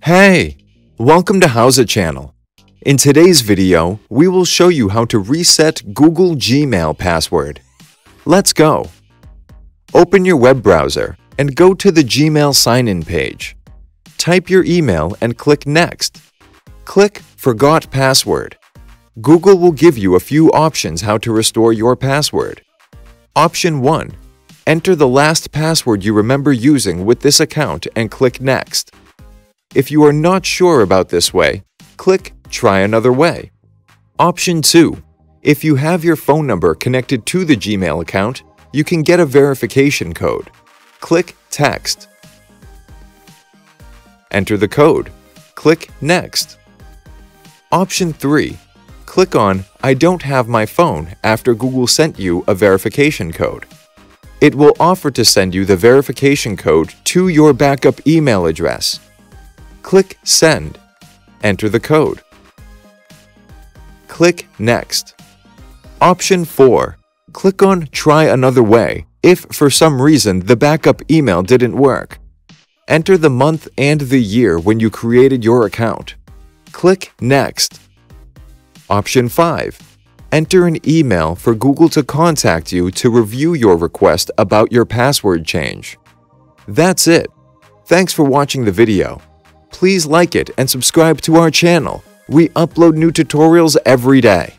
Hey! Welcome to Howza Channel. In today's video, we will show you how to reset Google Gmail password. Let's go! Open your web browser and go to the Gmail sign-in page. Type your email and click Next. Click Forgot Password. Google will give you a few options how to restore your password. Option 1. Enter the last password you remember using with this account and click Next. If you are not sure about this way, click Try another way. Option 2. If you have your phone number connected to the Gmail account, you can get a verification code. Click Text. Enter the code. Click Next. Option 3. Click on I don't have my phone after Google sent you a verification code. It will offer to send you the verification code to your backup email address. Click Send. Enter the code. Click Next. Option 4. Click on Try another way if for some reason the backup email didn't work. Enter the month and the year when you created your account. Click Next. Option 5. Enter an email for Google to contact you to review your request about your password change. That's it. Thanks for watching the video. Please like it and subscribe to our channel. We upload new tutorials every day.